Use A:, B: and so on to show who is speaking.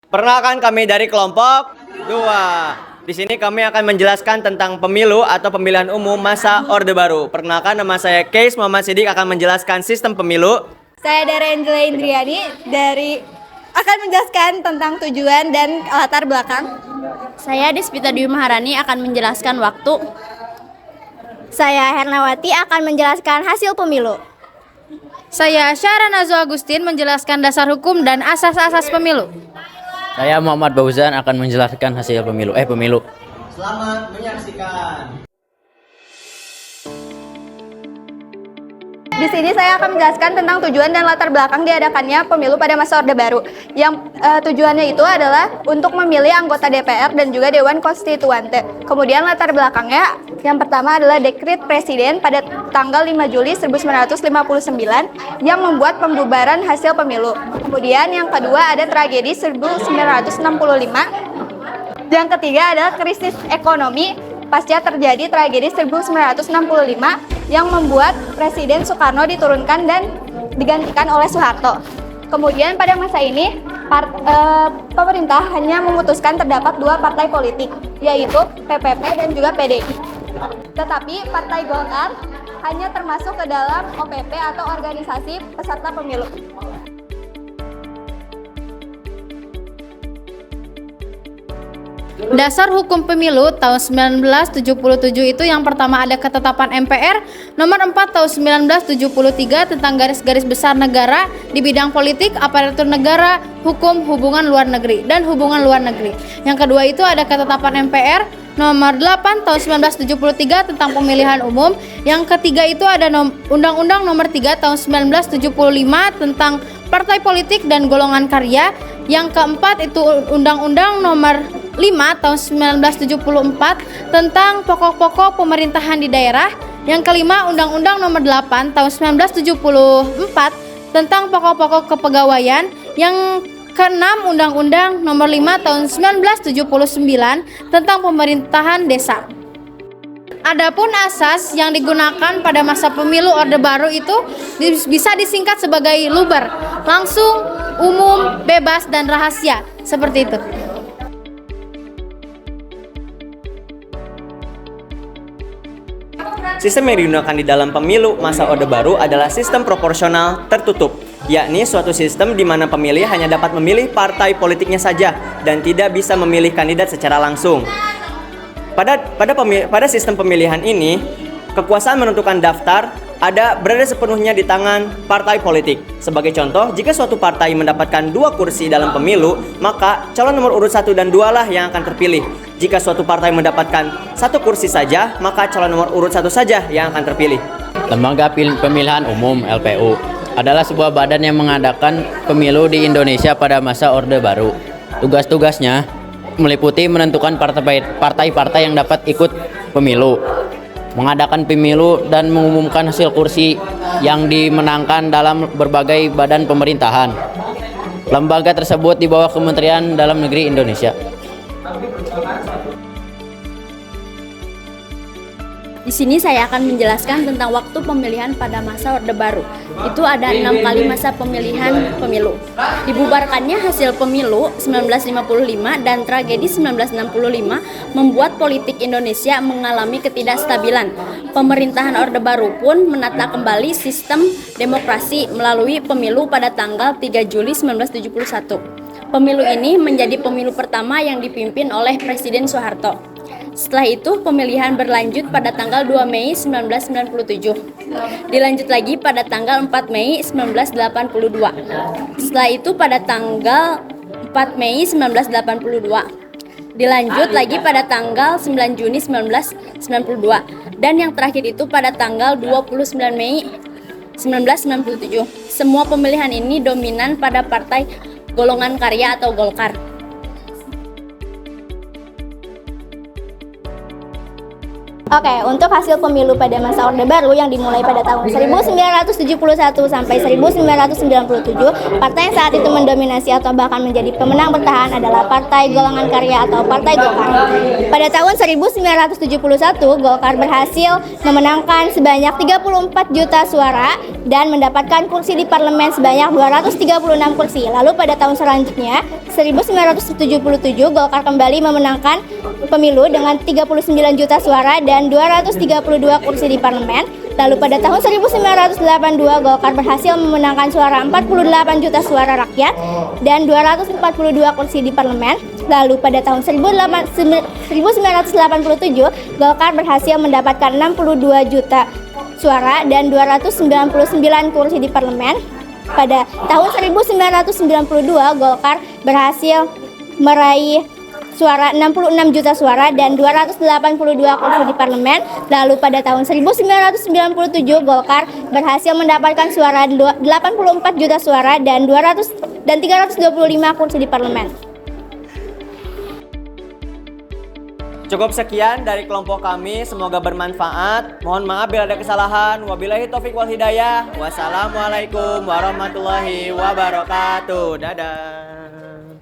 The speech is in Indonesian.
A: Perkenalkan, kami dari kelompok 2. Di sini kami akan menjelaskan tentang pemilu atau pemilihan umum masa Orde Baru. Perkenalkan, nama saya Keis Muhammad Sidik, akan menjelaskan sistem pemilu.
B: Saya dari Angela Indriani akan menjelaskan tentang tujuan dan latar belakang.
C: Saya Despita Dwi Maharani akan menjelaskan waktu.
B: Saya Hernawati akan menjelaskan hasil pemilu.
C: Saya Syara Nazo Agustin menjelaskan dasar hukum dan asas-asas pemilu.
D: Saya Muhammad Bauzan akan menjelaskan hasil pemilu.
A: Selamat menyaksikan.
B: Di sini saya akan menjelaskan tentang tujuan dan latar belakang diadakannya pemilu pada masa Orde Baru. Yang tujuannya itu adalah untuk memilih anggota DPR dan juga Dewan Konstituante. Kemudian latar belakangnya, yang pertama adalah Dekret Presiden pada tanggal 5 Juli 1959 yang membuat pembubaran hasil pemilu. Kemudian yang kedua ada tragedi 1965. Yang ketiga adalah krisis ekonomi pasca terjadi tragedi 1965 yang membuat Presiden Soekarno diturunkan dan digantikan oleh Soeharto. Kemudian pada masa ini pemerintah hanya memutuskan terdapat 2 partai politik, yaitu PPP dan juga PDI. Tetapi Partai Golkar hanya termasuk ke dalam OPP atau organisasi peserta pemilu.
C: Dasar Hukum Pemilu tahun 1977 itu yang pertama ada ketetapan MPR nomor 4 tahun 1973 tentang garis-garis besar negara di bidang politik, aparatur negara, hukum, hubungan luar negeri, dan hubungan luar negeri. Yang kedua itu ada ketetapan MPR nomor 8 tahun 1973 tentang pemilihan umum. Yang ketiga itu ada Undang-Undang nomor 3 tahun 1975 tentang partai politik dan golongan karya. Yang keempat itu Undang-Undang nomor 5 tahun 1974 tentang pokok-pokok pemerintahan di daerah. Yang kelima Undang-Undang nomor 8 tahun 1974 tentang pokok-pokok kepegawaian. Yang keenam Undang-Undang nomor 5 tahun 1979 tentang pemerintahan desa. Adapun asas yang digunakan pada masa pemilu Orde Baru itu bisa disingkat sebagai luber, langsung, umum, bebas, dan rahasia. Seperti itu.
A: Sistem yang digunakan di dalam pemilu masa Orde Baru adalah sistem proporsional tertutup, yakni suatu sistem di mana pemilih hanya dapat memilih partai politiknya saja dan tidak bisa memilih kandidat secara langsung. Pada sistem pemilihan ini, kekuasaan menentukan daftar berada sepenuhnya di tangan partai politik. Sebagai contoh, jika suatu partai mendapatkan 2 kursi dalam pemilu, maka calon nomor urut 1 dan 2 lah yang akan terpilih. Jika suatu partai mendapatkan 1 kursi saja, maka calon nomor urut 1 saja yang akan terpilih.
D: Lembaga Pemilihan Umum (LPU) adalah sebuah badan yang mengadakan pemilu di Indonesia pada masa Orde Baru. Tugas-tugasnya meliputi menentukan partai-partai yang dapat ikut pemilu, mengadakan pemilu dan mengumumkan hasil kursi yang dimenangkan dalam berbagai badan pemerintahan. Lembaga tersebut di bawah Kementerian Dalam Negeri Indonesia.
C: Di sini saya akan menjelaskan tentang waktu pemilihan pada masa Orde Baru. Itu ada 6 kali masa pemilihan pemilu. Dibubarkannya hasil pemilu 1955 dan tragedi 1965 membuat politik Indonesia mengalami ketidakstabilan. Pemerintahan Orde Baru pun menata kembali sistem demokrasi melalui pemilu pada tanggal 3 Juli 1971. Pemilu ini menjadi pemilu pertama yang dipimpin oleh Presiden Soeharto. Setelah itu pemilihan berlanjut pada tanggal 2 Mei 1997. Dilanjut lagi pada tanggal 4 Mei 1982. Setelah itu pada tanggal 4 Mei 1982. Dilanjut lagi pada tanggal 9 Juni 1992. Dan yang terakhir itu pada tanggal 29 Mei 1997. Semua pemilihan ini dominan pada partai golongan karya atau Golkar.
B: Oke, untuk hasil pemilu pada masa Orde Baru yang dimulai pada tahun 1971 sampai 1997, partai yang saat itu mendominasi atau bahkan menjadi pemenang bertahan adalah Partai Golongan Karya atau Partai Golkar. Pada tahun 1971, Golkar berhasil memenangkan sebanyak 34 juta suara
E: dan mendapatkan kursi di parlemen sebanyak 236 kursi. Lalu pada tahun selanjutnya, 1977, Golkar kembali memenangkan pemilu dengan 39 juta suara dan 232 kursi di parlemen. Lalu pada tahun 1982, Golkar berhasil memenangkan suara 48 juta suara rakyat dan 242 kursi di parlemen. Lalu pada tahun 1987, Golkar berhasil mendapatkan 62 juta suara dan 299 kursi di parlemen. Pada tahun 1992, Golkar berhasil meraih suara 66 juta suara dan 282 kursi di parlemen. Lalu pada tahun 1997, Golkar berhasil mendapatkan suara 84 juta suara dan 325 kursi di parlemen.
A: Cukup sekian dari kelompok kami, semoga bermanfaat. Mohon maaf bila ada kesalahan. Wabillahi taufik wal hidayah. Wassalamualaikum warahmatullahi wabarakatuh. Dadah.